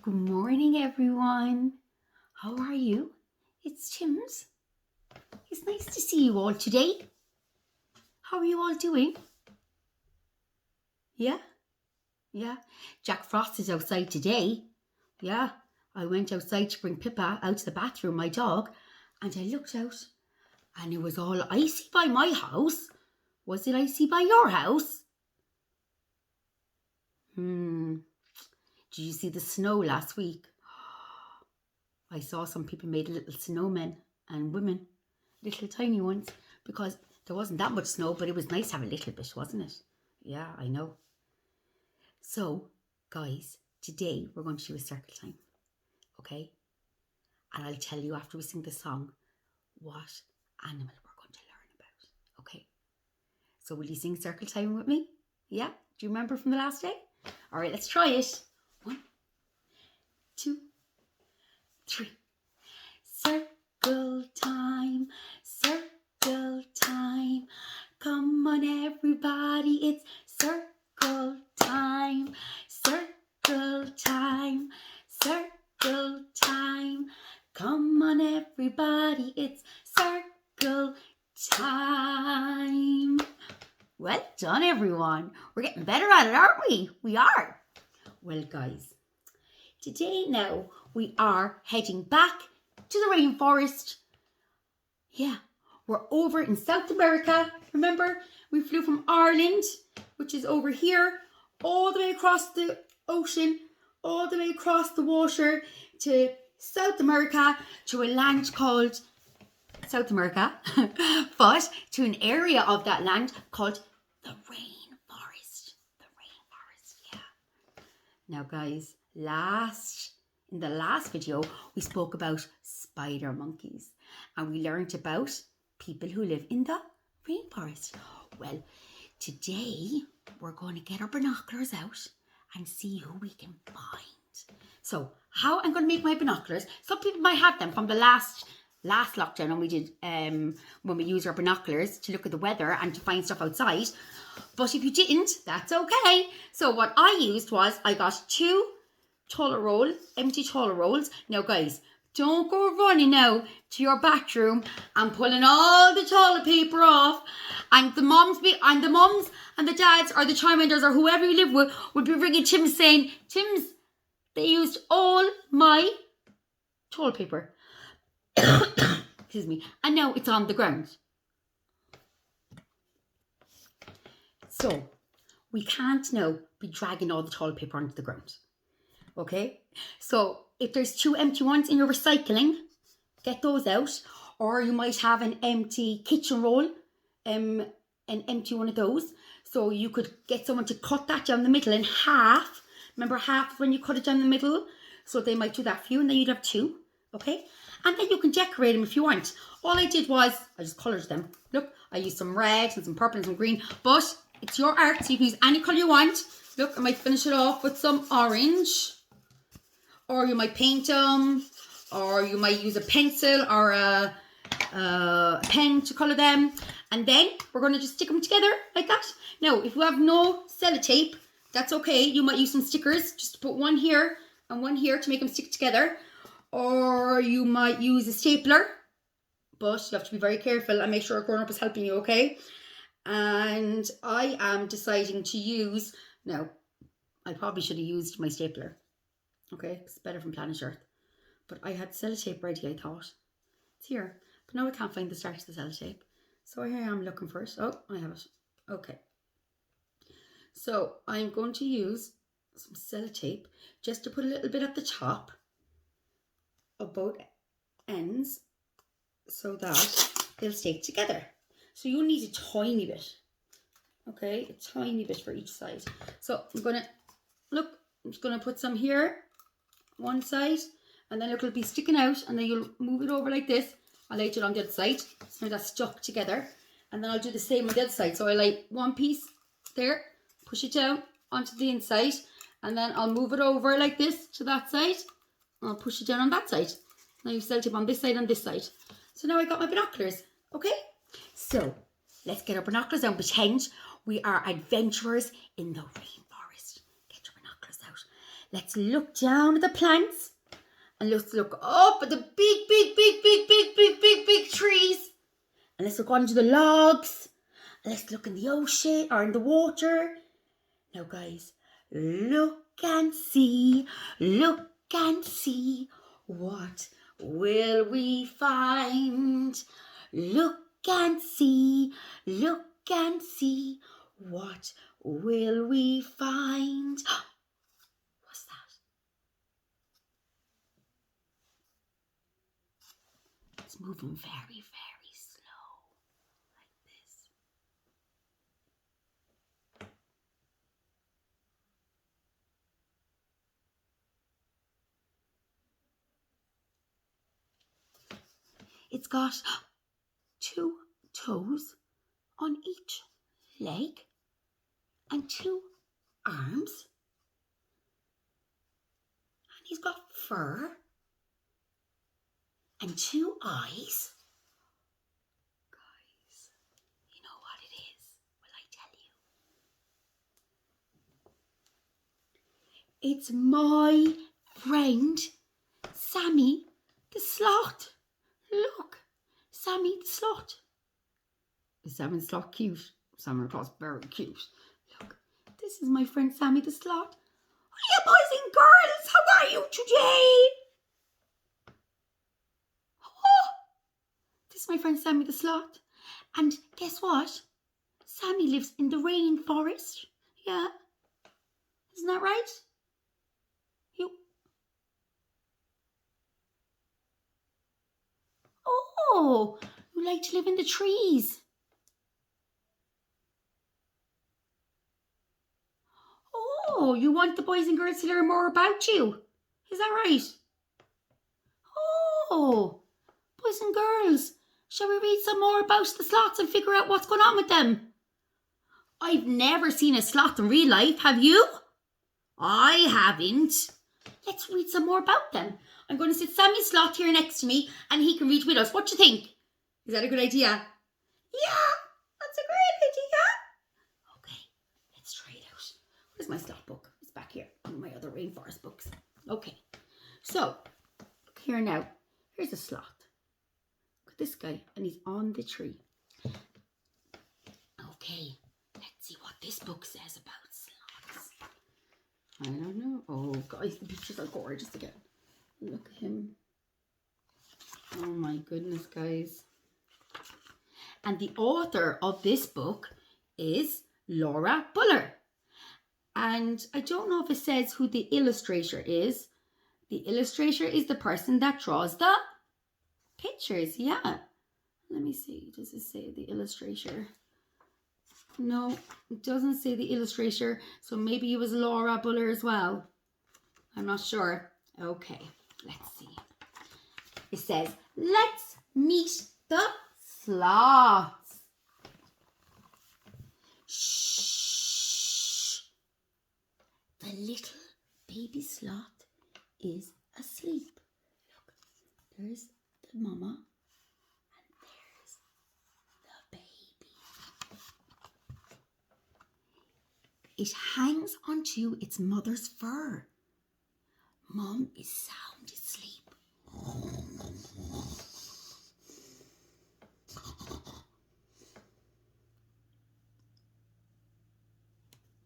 Good morning, everyone. How are you? It's Tim's. It's nice to see you all today. How are you all doing? Yeah? Yeah. Jack Frost is outside today. Yeah. I went outside to bring Pippa out to the bathroom, my dog, and I looked out and it was all icy by my house. Was it icy by your house? Did you see the snow last week? I saw some people made little snowmen and women, little tiny ones, because there wasn't that much snow, but it was nice to have a little bit, wasn't it? Yeah, I know. So, guys, today we're going to do a circle time, okay? And I'll tell you after we sing the song what animal we're going to learn about, okay? So, will you sing circle time with me? Yeah? Do you remember from the last day? All right, let's try it. 1, 2, 3. Circle time, circle time. Come on, everybody, it's circle time, circle time, circle time. Come on, everybody, it's circle time. Well done, everyone. We're getting better at it, aren't we? We are. Well, guys, today now we are heading back to the rainforest. Yeah, we're over in South America. Remember, we flew from Ireland, which is over here, all the way across the ocean, all the way across the water to South America, to a land called South America, but to an area of that land called the rainforest. The rainforest, yeah. Now, guys, in the last video, we spoke about spider monkeys and we learned about people who live in the rainforest. Well, today we're going to get our binoculars out and see who we can find. So, how I'm going to make my binoculars, some people might have them from the last lockdown when we did when we used our binoculars to look at the weather and to find stuff outside. But if you didn't, that's okay. So what I used was I got 2 empty toilet rolls. Now, guys, don't go running now to your bathroom and pulling all the toilet paper off. And the mums and the dads or the childminders or whoever you live with would be ringing Tim saying, Tim's, they used all my toilet paper. Excuse me. And now it's on the ground. So we can't now be dragging all the toilet paper onto the ground. Okay? So if there's 2 empty ones in your recycling, get those out. Or you might have an empty kitchen roll, an empty one of those. So you could get someone to cut that down the middle in half. Remember half when you cut it down the middle? So they might do that for you and then you'd have 2. Okay? And then you can decorate them if you want. All I did was, I just coloured them. Look, I used some red and some purple and some green. But it's your art, so you can use any colour you want. Look, I might finish it off with some orange. Or you might paint them. Or you might use a pencil or a pen to colour them. And then we're going to just stick them together like that. Now, if you have no sellotape, that's okay. You might use some stickers. Just put one here and one here to make them stick together. Or you might use a stapler. But you have to be very careful and make sure a grown-up is helping you, okay? And I am deciding to use... Now, I probably should have used my stapler. Okay, it's better from Planet Earth. But I had sellotape ready, I thought. It's here. But now I can't find the start of the sellotape. So here I am looking for it. Oh, I have it. Okay. So I'm going to use some sellotape just to put a little bit at the top of both ends so that they'll stay together. So you need a tiny bit. Okay, a tiny bit for each side. So I'm just gonna put some here, one side, and then it'll be sticking out, and then you'll move it over like this. I'll lay it on the other side, so now that's stuck together. And then I'll do the same on the other side. So I lay one piece there, push it down onto the inside, and then I'll move it over like this to that side. I'll push it down on that side. Now you've sellotape on this side and this side. So now I got my binoculars, okay? So let's get our binoculars out and pretend we are adventurers in the rainforest. Get your binoculars out. Let's look down at the plants. And let's look up at the big trees. And let's look onto the logs. And let's look in the ocean or in the water. Now, guys, look and see. What will we find? Look and see. What will we find? What's that? It's moving very, very slow, like this. It's got 2 toes on each leg and 2 arms. And he's got fur and 2 eyes. Guys, you know what it is? Will I tell you? It's my friend, Sammy the Sloth. Look, Sammy the Sloth. Is Sammy the Sloth cute? Sammy the Sloth's very cute. Look, this is my friend Sammy the Sloth. Hiya, boys and girls, how are you today? Oh, this is my friend Sammy the Sloth. And guess what? Sammy lives in the rainforest. Yeah, isn't that right? Oh, you like to live in the trees. Oh, you want the boys and girls to learn more about you. Is that right? Oh, boys and girls, shall we read some more about the sloths and figure out what's going on with them? I've never seen a sloth in real life, have you? I haven't. Let's read some more about them. I'm going to sit Sammy Sloth here next to me and he can read with us. What do you think? Is that a good idea? Yeah, that's a great idea. Okay, let's try it out. Where's my sloth book? It's back here. One of my other rainforest books. Okay, so look here now. Here's a sloth. Look at this guy and he's on the tree. Okay, let's see what this book says about sloths. I don't know. Oh, guys, the pictures are gorgeous again. Look at him. Oh my goodness, guys. And the author of this book is Laura Buller. And I don't know if it says who the illustrator is. The illustrator is the person that draws the pictures. Yeah. Let me see. Does it say the illustrator? No, it doesn't say the illustrator. So maybe it was Laura Buller as well. I'm not sure. Okay, let's see. It says, let's meet the sloths. Shh. The little baby sloth is asleep. Look, there's the mama and there's the baby. It hangs onto its mother's fur. Mom is sound asleep.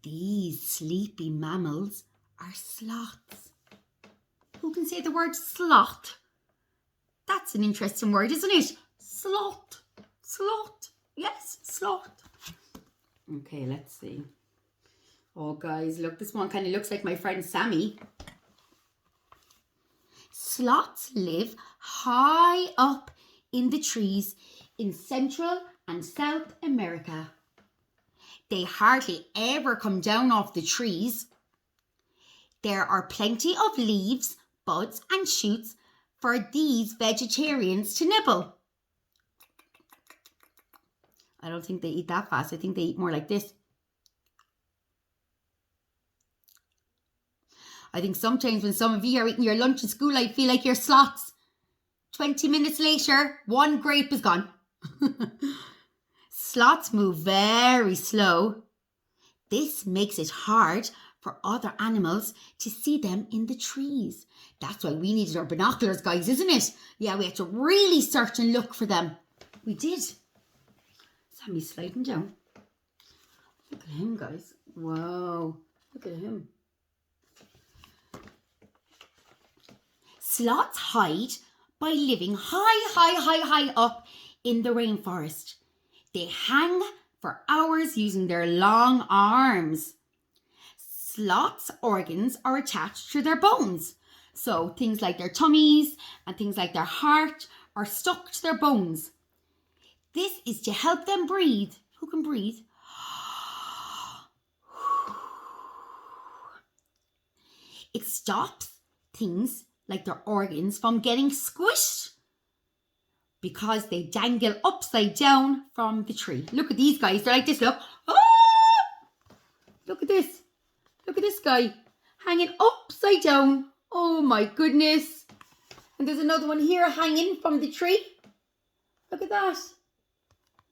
These sleepy mammals are sloths. Who can say the word sloth? That's an interesting word, isn't it? Sloth. Sloth. Yes, sloth. Okay, let's see. Oh, guys, look, this one kind of looks like my friend Sammy. Sloths live high up in the trees in Central and South America. They hardly ever come down off the trees. There are plenty of leaves, buds and shoots for these vegetarians to nibble. I don't think they eat that fast. I think they eat more like this. I think sometimes when some of you are eating your lunch in school, I feel like you're sloths. 20 minutes later, one grape is gone. Sloths move very slow. This makes it hard for other animals to see them in the trees. That's why we needed our binoculars, guys, isn't it? Yeah, we had to really search and look for them. We did. Sammy's sliding down. Look at him, guys. Wow, look at him. Sloths hide by living high up in the rainforest. They hang for hours using their long arms. Sloths' organs are attached to their bones. So things like their tummies and things like their heart are stuck to their bones. This is to help them breathe. Who can breathe? It stops things like their organs from getting squished because they dangle upside down from the tree. Look at these guys. They're like this, look. Ah! Look at this. Look at this guy hanging upside down. Oh my goodness. And there's another one here hanging from the tree. Look at that.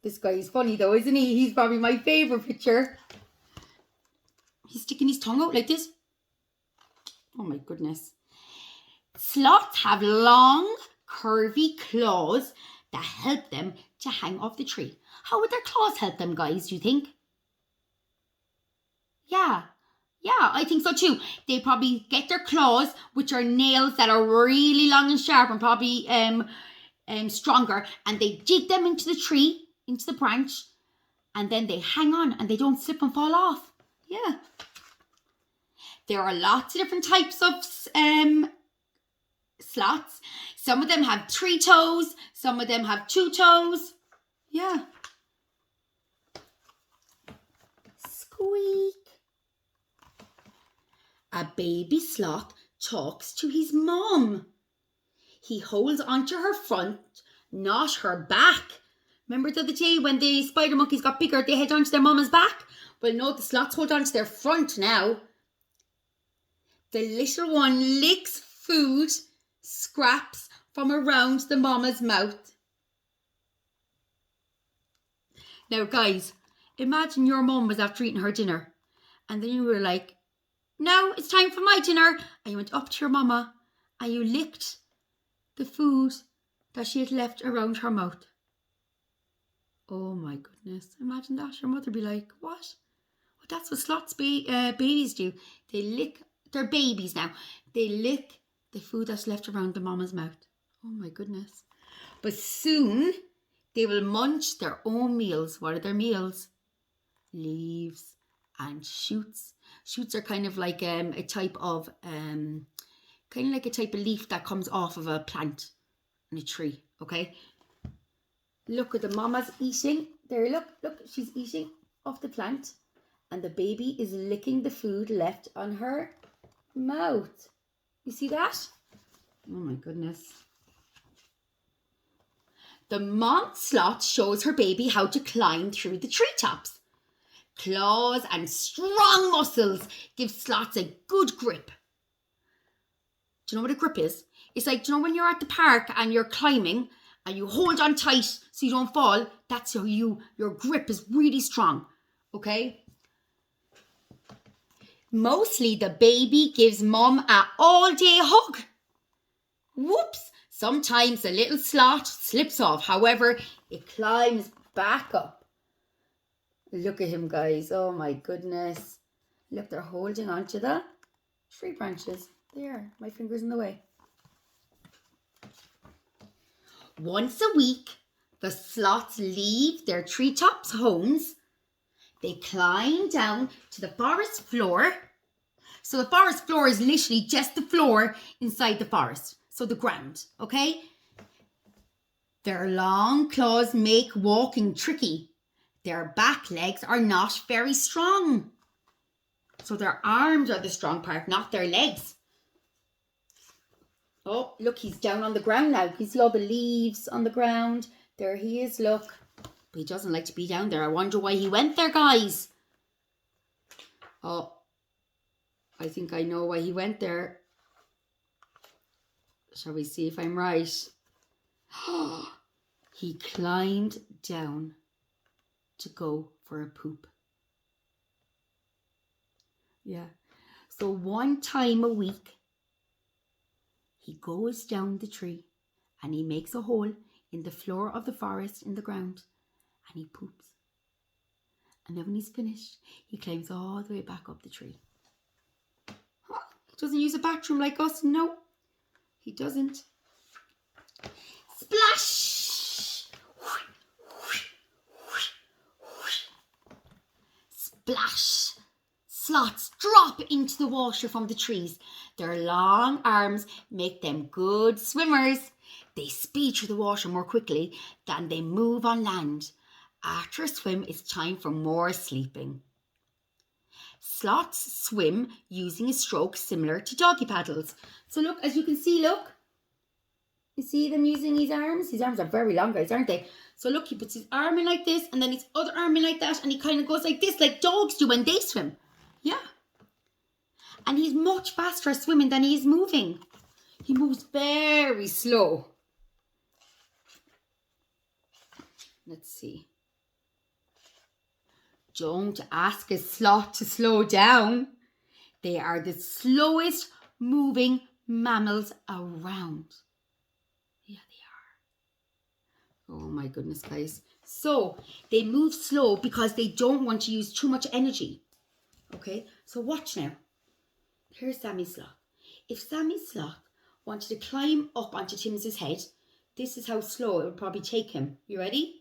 This guy is funny though, isn't he? He's probably my favourite picture. He's sticking his tongue out like this. Oh my goodness. Sloths have long, curvy claws that help them to hang off the tree. How would their claws help them, guys, do you think? Yeah, I think so too. They probably get their claws, which are nails that are really long and sharp and probably stronger, and they dig them into the tree, into the branch, and then they hang on and they don't slip and fall off. Yeah. There are lots of different types of sloths. Some of them have 3 toes. Some of them have 2 toes. Yeah. Squeak. A baby sloth talks to his mom. He holds onto her front, not her back. Remember the other day when the spider monkeys got bigger, they held onto their mama's back? Well, no, the sloths hold onto their front now. The little one licks food scraps from around the mama's mouth. Now, guys, imagine your mum was after eating her dinner and then you were like, no, it's time for my dinner. And you went up to your mama and you licked the food that she had left around her mouth. Oh my goodness. Imagine that. Your mother would be like, what? Well, that's what sloths babies do. They lick, they're babies now. They lick the food that's left around the mama's mouth. Oh my goodness. But soon they will munch their own meals. What are their meals? Leaves and shoots. Shoots are kind of like a type of leaf that comes off of a plant in a tree. Okay. Look at the mama's eating. There, look, she's eating off the plant. And the baby is licking the food left on her mouth. You see that? Oh my goodness. The mom sloth shows her baby how to climb through the treetops. Claws and strong muscles give sloths a good grip. Do you know what a grip is? It's like, do you know when you're at the park and you're climbing and you hold on tight so you don't fall? That's how your grip is really strong. Okay? Mostly the baby gives mom an all-day hug. Whoops! Sometimes a little sloth slips off. However, it climbs back up. Look at him, guys. Oh my goodness. Look, they're holding on to the tree branches. There, my finger's in the way. Once a week, the sloths leave their treetops homes. They climb down to the forest floor. So the forest floor is literally just the floor inside the forest. So the ground, okay? Their long claws make walking tricky. Their back legs are not very strong. So their arms are the strong part, not their legs. Oh, look, he's down on the ground now. You see all the leaves on the ground? There he is, look. But he doesn't like to be down there. I wonder why he went there, guys. Oh, I think I know why he went there. Shall we see if I'm right? He climbed down to go for a poop. Yeah. So one time a week, he goes down the tree and he makes a hole in the floor of the forest in the ground and he poops. And then when he's finished, he climbs all the way back up the tree. Huh? He doesn't use a bathroom like us. No, he doesn't. Splash! Splash! Sloths drop into the water from the trees. Their long arms make them good swimmers. They speed through the water more quickly than they move on land. After a swim, it's time for more sleeping. Sloths swim using a stroke similar to doggy paddles. So look, as you can see, look. You see them using his arms? His arms are very long, guys, aren't they? So look, he puts his arm in like this and then his other arm in like that and he kind of goes like this, like dogs do when they swim. Yeah. And he's much faster swimming than he is moving. He moves very slow. Let's see. Don't ask a sloth to slow down. They are the slowest moving mammals around. Yeah, they are. Oh my goodness, guys. So they move slow because they don't want to use too much energy. Okay, so watch now. Here's Sammy Sloth. If Sammy Sloth wanted to climb up onto Tim's head, this is how slow it would probably take him. You ready?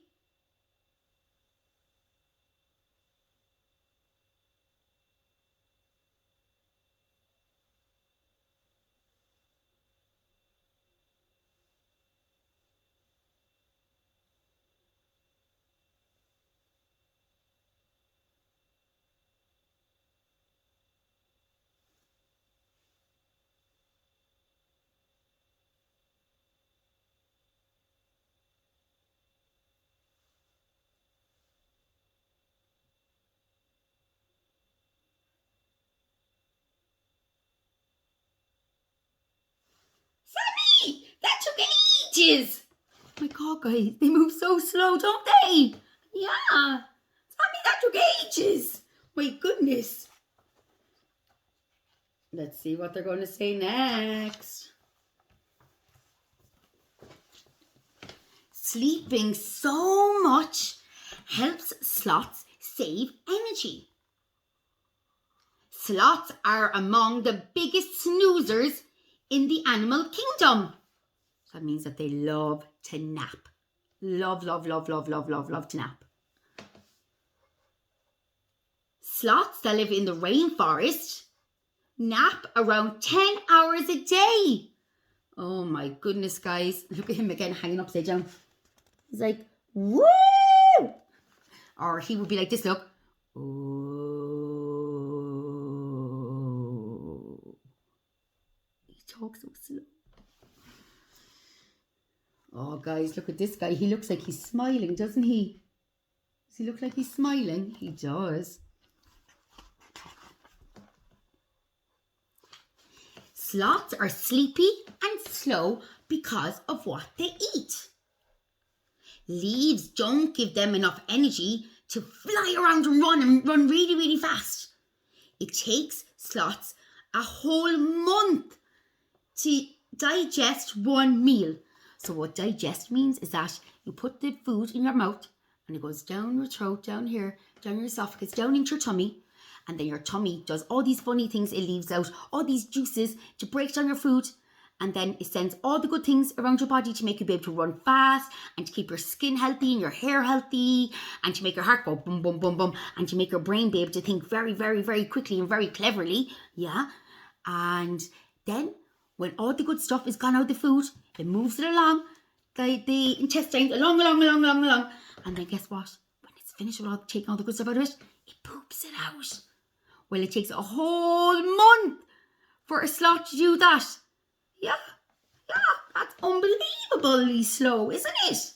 Sammy! That took ages! Oh my God, guys, they move so slow, don't they? Yeah. Sammy, that took ages. My goodness. Let's see what they're going to say next. Sleeping so much helps sloths save energy. Sloths are among the biggest snoozers in the animal kingdom. That means that they love to nap. Love to nap. Sloths that live in the rainforest nap around 10 hours a day. Oh my goodness, guys. Look at him again hanging upside down. He's like, woo! Or he would be like this, look. Oh. He talks so slow. Oh, guys, look at this guy. He looks like he's smiling, doesn't he? Does he look like he's smiling? He does. Sloths are sleepy and slow because of what they eat. Leaves don't give them enough energy to fly around and run really, really fast. It takes sloths a whole month to digest one meal. So what digest means is that you put the food in your mouth and it goes down your throat, down here, down your esophagus, down into your tummy. And then your tummy does all these funny things. It leaves out all these juices to break down your food. And then it sends all the good things around your body to make you be able to run fast and to keep your skin healthy and your hair healthy and to make your heart go boom, boom, boom, boom and to make your brain be able to think very, very, very quickly and very cleverly. Yeah. And then when all the good stuff is gone out of the food, it moves it along the intestines, along. And then guess what? When it's finished with taking all the good stuff out of it, it poops it out. Well, it takes a whole month for a sloth to do that. Yeah, that's unbelievably slow, isn't it?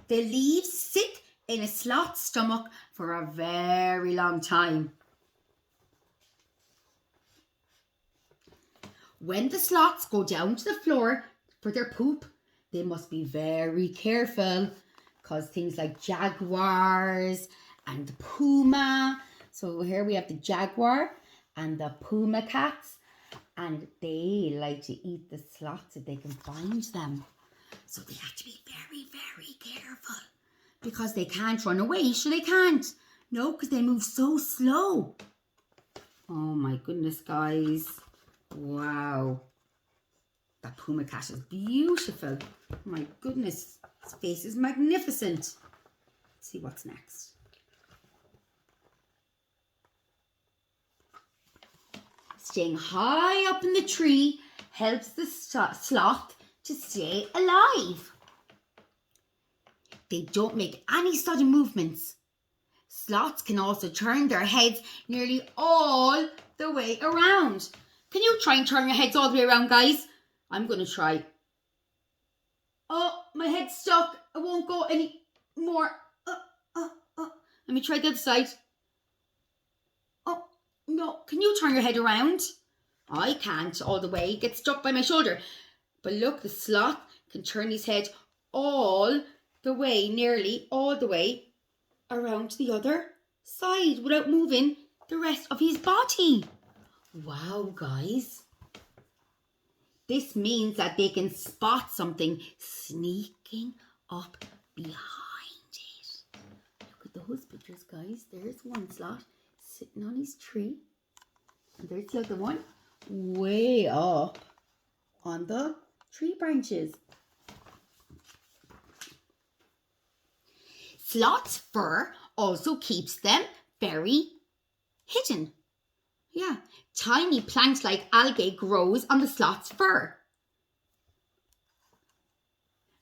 The leaves sit in a sloth's stomach for a very long time. When the sloths go down to the floor for their poop, they must be very careful because things like jaguars and puma So here we have the jaguar and the puma cats, and they like to eat the sloths if they can find them. So they have to be very, very careful because they can't run away. So they can't. No, because they move so slow. Oh my goodness, guys. Wow. That puma cat is beautiful. My goodness. His face is magnificent. Let's see what's next. Staying high up in the tree helps the sloth to stay alive. They don't make any sudden movements. Sloths can also turn their heads nearly all the way around. Can you try and turn your heads all the way around, guys? I'm going to try. Oh, my head's stuck. I won't go any more. Let me try the other side. Oh, no. Can you turn your head around? I can't all the way. Get stuck by my shoulder. But look, the sloth can turn his head all the way, nearly all the way around to the other side without moving the rest of his body. Wow, guys. This means that they can spot something sneaking up behind it. Look at those pictures, guys. There's one sloth sitting on his tree. And there's the other one way up on the tree branches. Sloth's fur also keeps them very hidden. Yeah, tiny plant-like algae grows on the sloth's fur.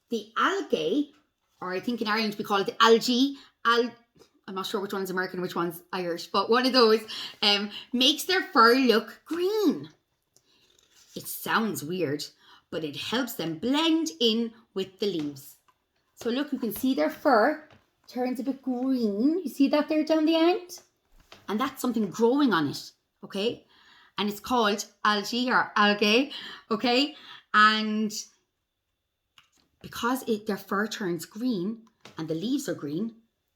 The algae, or I think in Ireland we call it the algae, I'm not sure which one's American, which one's Irish, but one of those makes their fur look green. It sounds weird, but it helps them blend in with the leaves. So look, you can see their fur turns a bit green. You see that there down the end? And that's something growing on it, okay? And it's called algae or algae, okay? And because their fur turns green and the leaves are green,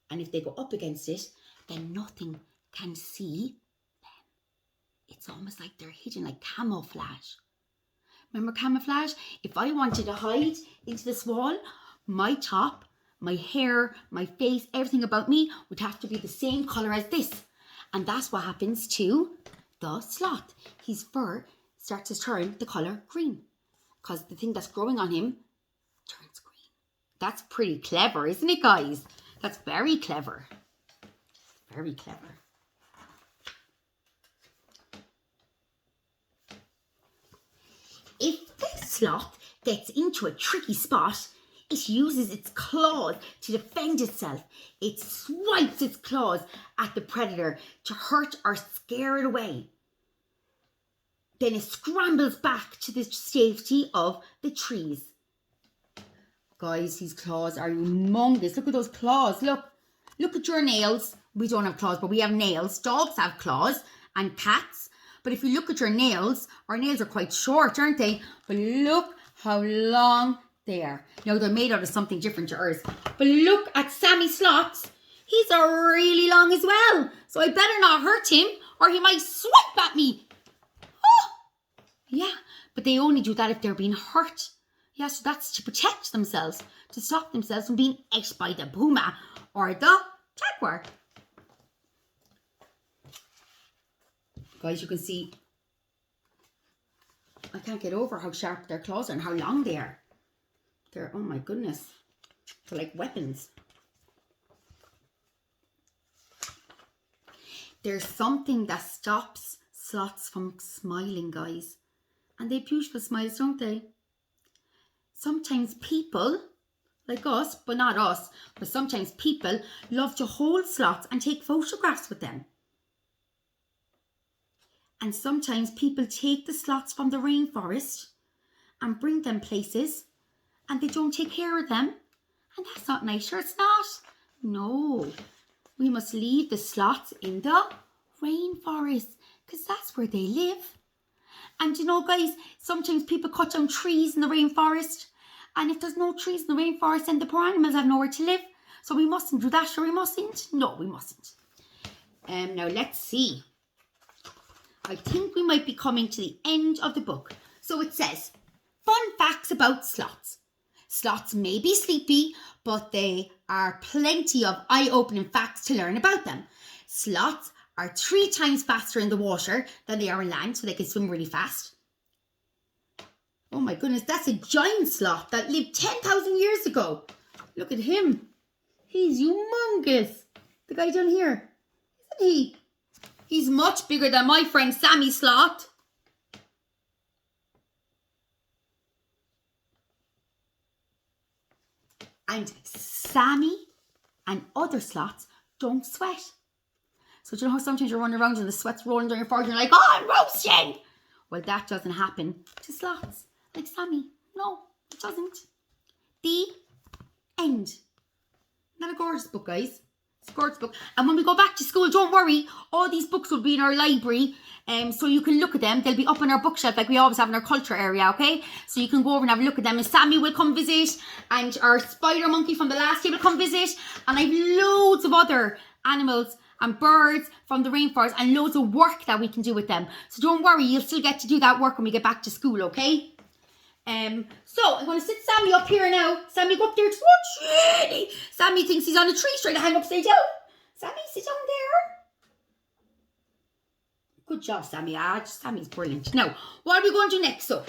and if they go up against it, then nothing can see them. It's almost like they're hidden, like camouflage. Remember camouflage? If I wanted to hide into this wall, my top, my hair, my face, everything about me would have to be the same colour as this. And that's what happens to the sloth. His fur starts to turn the colour green because the thing that's growing on him turns green. That's pretty clever, isn't it, guys? That's very clever. Very clever. If the sloth gets into a tricky spot, it uses its claws to defend itself. It swipes its claws at the predator to hurt or scare it away. Then it scrambles back to the safety of the trees. Guys, these claws are humongous. Look at those claws. Look at your nails. We don't have claws, but we have nails. Dogs have claws and cats. But if you look at your nails, our nails are quite short, aren't they? But look how long they are. Now, they're made out of something different to ours. But look at Sammy Sloths. He's really long as well. So I better not hurt him or he might swipe at me. Oh, yeah, but they only do that if they're being hurt. Yeah, so that's to protect themselves, to stop themselves from being ate by the puma or the jaguar. Guys, you can see, I can't get over how sharp their claws are and how long they are. They're, oh my goodness, they're like weapons. There's something that stops sloths from smiling, guys. And they have beautiful smiles, don't they? Sometimes people, like us, but not us, but sometimes people love to hold sloths and take photographs with them. And sometimes people take the sloths from the rainforest and bring them places and they don't take care of them. And that's not nice, sure it's not. No, we must leave the sloths in the rainforest because that's where they live. And you know, guys, sometimes people cut down trees in the rainforest. And if there's no trees in the rainforest, then the poor animals have nowhere to live. So we mustn't do that, sure we mustn't? No, we mustn't. Now let's see. I think we might be coming to the end of the book. So it says, fun facts about sloths. Sloths may be sleepy, but they are plenty of eye-opening facts to learn about them. Sloths are 3 times faster in the water than they are on land, so they can swim really fast. Oh my goodness, that's a giant sloth that lived 10,000 years ago. Look at him. He's humongous. The guy down here, isn't he? He's much bigger than my friend Sammy Sloth. And Sammy and other sloths don't sweat. So do you know how sometimes you're running around and the sweat's rolling down your forehead and you're like, oh, I'm roasting? Well, that doesn't happen to sloths like Sammy. No, it doesn't. The end. Isn't that a gorgeous book, guys? It's a gorgeous book. And when we go back to school, don't worry, all these books will be in our library, so you can look at them. They'll be up on our bookshelf like we always have in our culture area, okay? So you can go over and have a look at them. And Sammy will come visit, and our spider monkey from the last day will come visit. And I've loads of other animals and birds from the rainforest and loads of work that we can do with them. So don't worry, you'll still get to do that work when we get back to school, okay? So I'm going to sit Sammy up here now. Sammy, go up there. Really? Sammy thinks he's on a tree trying to hang upside down. Sammy, sit down there. Good job, Sammy. Sammy's brilliant. Now, what are we going to do next? So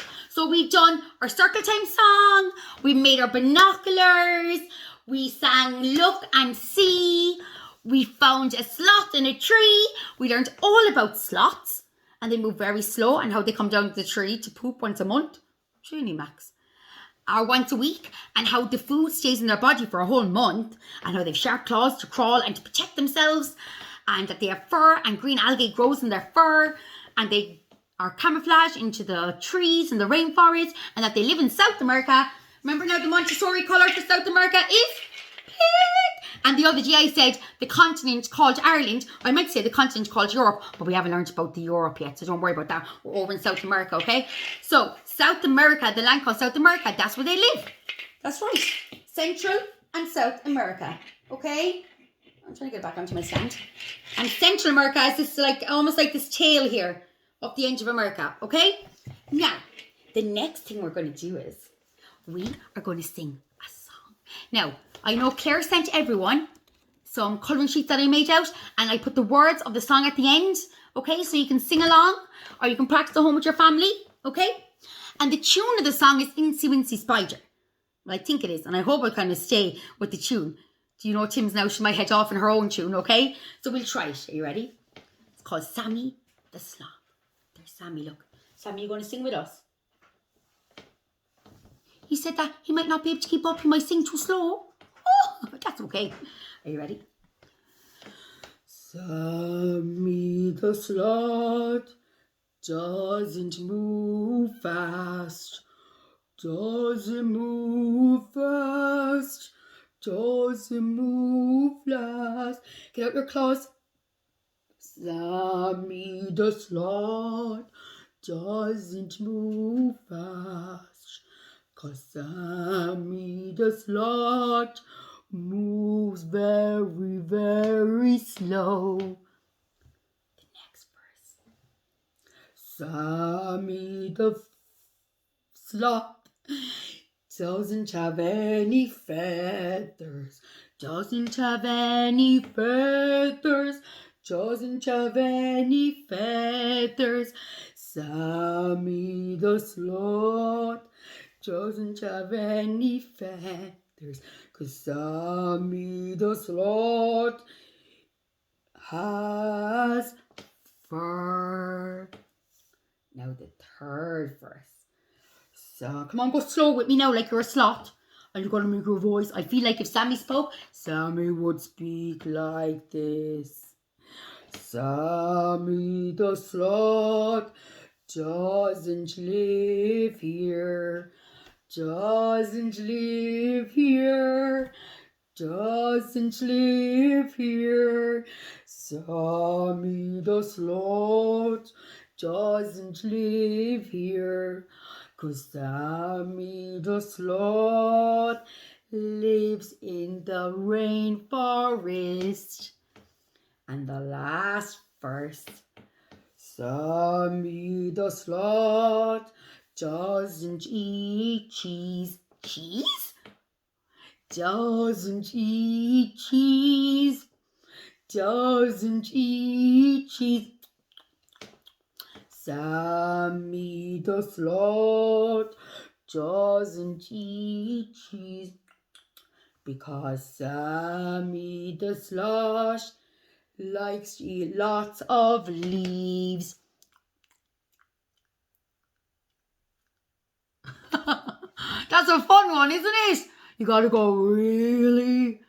we've done our circle time song. We made our binoculars. We sang look and see. We found a sloth in a tree. We learned all about sloths. And they move very slow and how they come down to the tree to poop once a month. Really, Max. Or once a week, and how the food stays in their body for a whole month, and how they have sharp claws to crawl and to protect themselves, and that they have fur and green algae grows in their fur, and they are camouflaged into the trees and the rainforest, and that they live in South America. Remember now the Montessori colour for South America is pink. And the other day I said the continent called Ireland. I might say the continent called Europe, but we haven't learned about the Europe yet, so don't worry about that. We're over in South America, okay? So South America, the land called South America, that's where they live. That's right. Central and South America, okay? I'm trying to get back onto my stand. And Central America is this almost like this tail here up the end of America, okay? Now, the next thing we're going to do is we are going to sing a song. Now, I know Claire sent everyone some colouring sheets that I made out, and I put the words of the song at the end, okay? So you can sing along, or you can practice at home with your family, okay? And the tune of the song is Incy Wincy Spider. Well, I think it is, and I hope I'll kind of stay with the tune. Do you know Tim's now, she might head off in her own tune, okay? So we'll try it. Are you ready? It's called Sammy the Sloth. There's Sammy, look. Sammy, you going to sing with us? He said that he might not be able to keep up. He might sing too slow. Oh, that's okay. Are you ready? Sammy the Sloth doesn't move fast. Doesn't move fast. Doesn't move fast. Get out your claws. Sammy the Sloth doesn't move fast. 'Cause Sammy the Sloth moves very, very slow. The next verse. Sammy the Sloth doesn't have any feathers. Doesn't have any feathers. Doesn't have any feathers. Sammy the Sloth doesn't have any feathers. 'Cause Sammy the Sloth has fur. Now the third verse. So come on, go slow with me now like you're a sloth. And you're going to make your voice. I feel like if Sammy spoke, Sammy would speak like this. Sammy the Sloth doesn't live here. Doesn't live here. Doesn't live here. Sammy the Sloth doesn't live here. 'Cause Sammy the Sloth lives in the rainforest. And the last verse. Sammy the sloth doesn't eat cheese. Cheese? Doesn't eat cheese. Doesn't eat cheese. Sammy the sloth doesn't eat cheese because Sammy the sloth likes to eat lots of leaves. That's a fun one, isn't it? You gotta go really,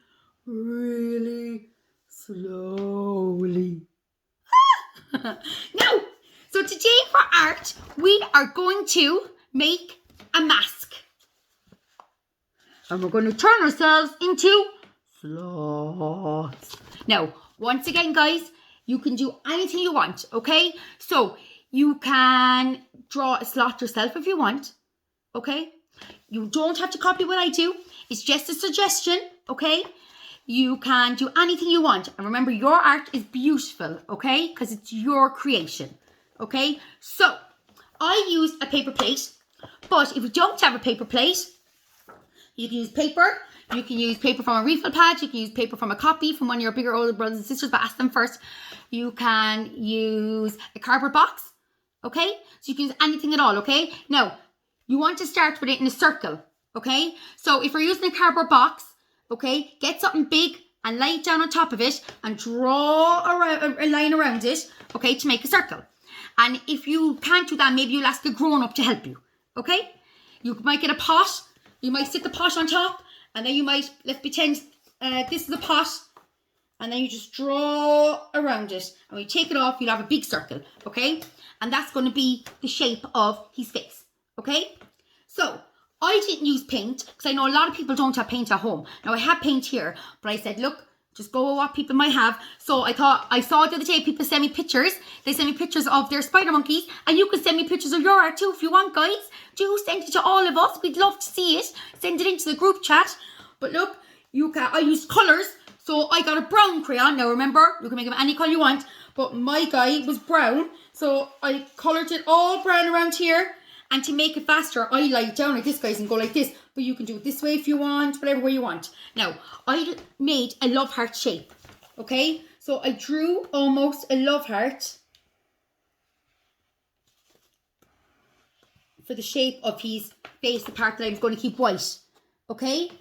really slowly. Now, so today for art, we are going to make a mask. And we're going to turn ourselves into sloths. Now, once again, guys, you can do anything you want, okay? So, you can draw a sloth yourself if you want, okay? You don't have to copy what I do. It's just a suggestion, okay? You can do anything you want. And remember, your art is beautiful, okay? Because it's your creation, okay? So, I used a paper plate. But if you don't have a paper plate, you can use paper. You can use paper from a refill pad. You can use paper from a copy from one of your bigger older brothers and sisters, but ask them first. You can use a cardboard box, okay? So you can use anything at all, okay? Now, you want to start with it in a circle, okay? So if you're using a cardboard box, okay, get something big and lay it down on top of it and draw a line around it, okay, to make a circle. And if you can't do that, maybe you'll ask a grown-up to help you, okay? You might get a pot. You might sit the pot on top, and then you might, let's pretend this is a pot, and then you just draw around it. And when you take it off, you'll have a big circle, okay? And that's going to be the shape of his face, okay? So, I didn't use paint, because I know a lot of people don't have paint at home. Now, I have paint here, but I said, look, just go with what people might have. So I saw the other day people send me pictures. They send me pictures of their spider monkeys. And you can send me pictures of your art too if you want, guys. Do send it to all of us. We'd love to see it. Send it into the group chat. But look, I used colours. So I got a brown crayon. Now remember, you can make them any colour you want. But my guy was brown. So I coloured it all brown around here. And to make it faster, I lie it down like this, guys, and go like this. But you can do it this way if you want, whatever way you want. Now, I made a love heart shape, okay? So I drew almost a love heart for the shape of his face, the part that I was going to keep white, okay?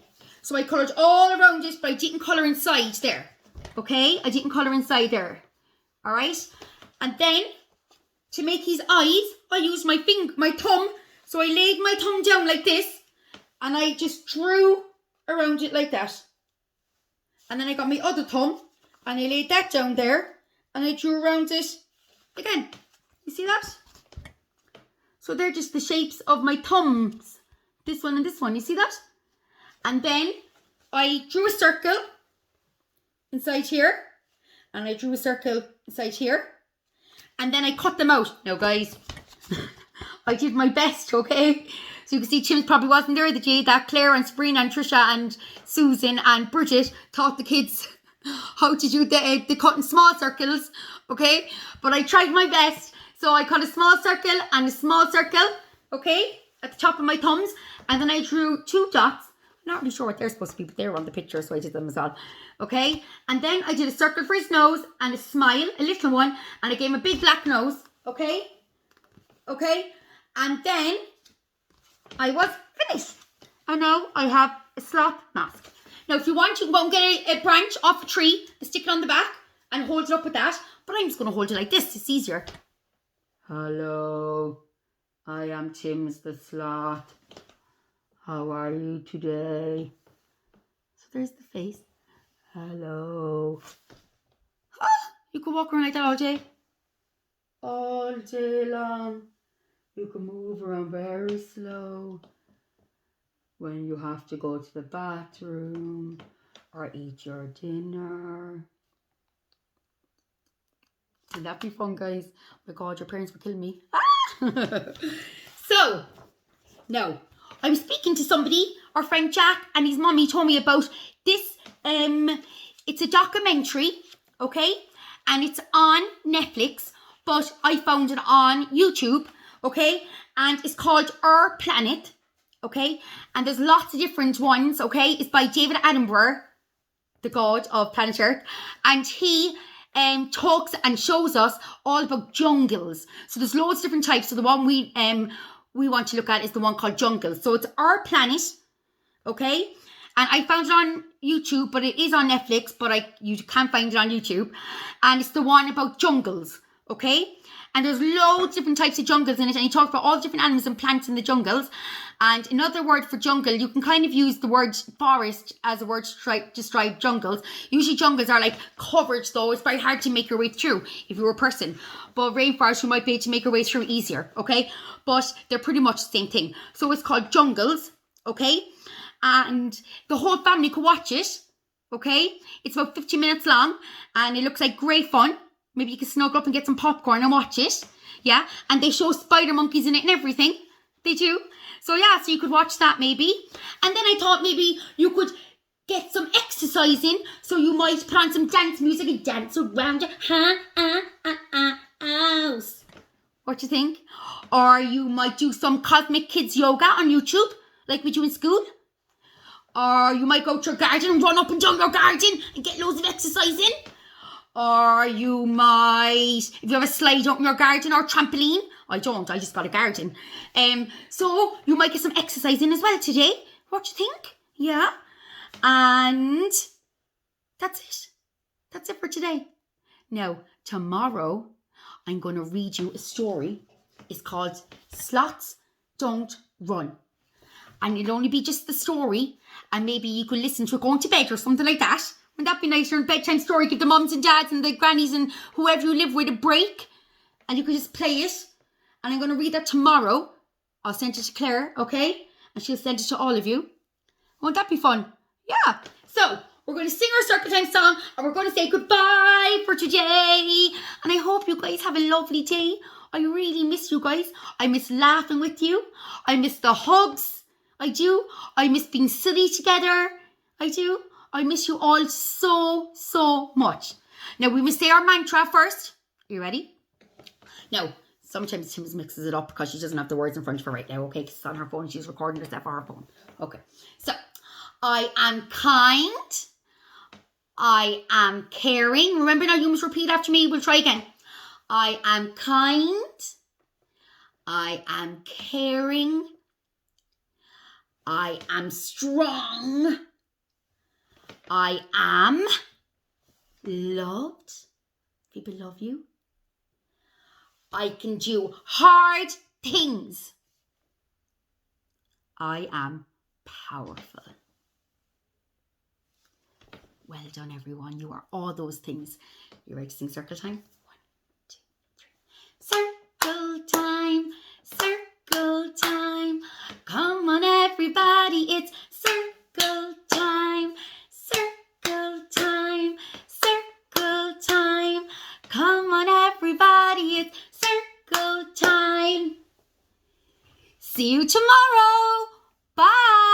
So I coloured all around it, but I didn't colour inside there, okay? I didn't colour inside there, all right? And then, to make his eyes, I used my thumb. So I laid my thumb down like this. And I just drew around it like that. And then I got my other thumb. And I laid that down there. And I drew around it again. You see that? So they're just the shapes of my thumbs. This one and this one. You see that? And then I drew a circle inside here. And I drew a circle inside here. And then I cut them out. Now, guys, I did my best, okay? So you can see Tim probably wasn't there the day that Claire and Sabrina and Trisha and Susan and Bridget taught the kids how to do the cutting small circles, okay? But I tried my best. So I cut a small circle and a small circle, okay, at the top of my thumbs. And then I drew 2 dots. I'm not really sure what they're supposed to be, but they were on the picture, so I did them as well. Okay, and then I did a circle for his nose and a smile, a little one, and I gave him a big black nose, okay? Okay, and then I was finished. And now I have a sloth mask. Now, if you want, you can go and get a branch off a tree, stick it on the back, and hold it up with that. But I'm just going to hold it like this, it's easier. Hello, I am Tim's the sloth. How are you today? So there's the face. Hello. Ah, you can walk around like that all day. All day long. You can move around very slow. When you have to go to the bathroom or eat your dinner. Wouldn't that be fun, guys? Oh my God, your parents would kill me. Ah! So, now, I was speaking to somebody, our friend Jack, and his mummy told me about this. It's a documentary, okay? and it's on Netflix, but I found it on YouTube, okay? And it's called Our Planet, okay? And there's lots of different ones, okay? It's by David Attenborough, the god of planet Earth, and he talks and shows us all about jungles. So there's loads of different types. So the one we want to look at is the one called Jungles. So it's Our Planet, okay? And I found it on YouTube, but it is on Netflix, but you can't find it on YouTube. And it's the one about jungles, okay? And there's loads of different types of jungles in it, and he talks about all the different animals and plants in the jungles. And another word for jungle, you can kind of use the word forest as a word to describe jungles. Usually jungles are like covered, though. It's very hard to make your way through if you're a person. But rainforest, you might be able to make your way through easier, okay? But they're pretty much the same thing. So it's called Jungles, okay? And the whole family could watch it, okay? It's about 50 minutes long, and it looks like great fun. Maybe you can snuggle up and get some popcorn and watch it, yeah? And they show spider monkeys in it and everything. They do. So yeah, so you could watch that maybe. And then I thought maybe you could get some exercise in. So you might put on some dance music and dance around your house. What do you think? Or you might do some Cosmic Kids yoga on YouTube, like we do in school. Or you might go to your garden and run up and down your garden and get loads of exercise in. Or you might, if you have a slide up in your garden or trampoline. I don't, I just got a garden. So you might get some exercise in as well today. What do you think? Yeah. And that's it. That's it for today. Now, tomorrow, I'm going to read you a story. It's called Sloths Don't Run. And it'll only be just the story. And maybe you could listen to it going to bed or something like that. Wouldn't that be nice? Your bedtime story. Give the mums and dads and the grannies and whoever you live with a break. And you could just play it. And I'm going to read that tomorrow. I'll send it to Claire, okay? And she'll send it to all of you. Won't that be fun? Yeah. So, we're going to sing our circle time song. And we're going to say goodbye for today. And I hope you guys have a lovely day. I really miss you guys. I miss laughing with you. I miss the hugs. I do. I miss being silly together. I do. I miss you all so, so much. Now, we must say our mantra first. Are you ready? Now, sometimes Tim's mixes it up because she doesn't have the words in front of her right now, okay? Because it's on her phone. She's recording herself on her phone. Okay. So, I am kind. I am caring. Remember now, you must repeat after me. We'll try again. I am kind. I am caring. I am strong. I am loved. People love you. I can do hard things. I am powerful. Well done, everyone. You are all those things. You ready to sing circle time? 1, 2, 3. Circle time, circle time. Come on, everybody. It's circle time, circle time, circle time. Come on, everybody. It's circle time. See you tomorrow. Bye.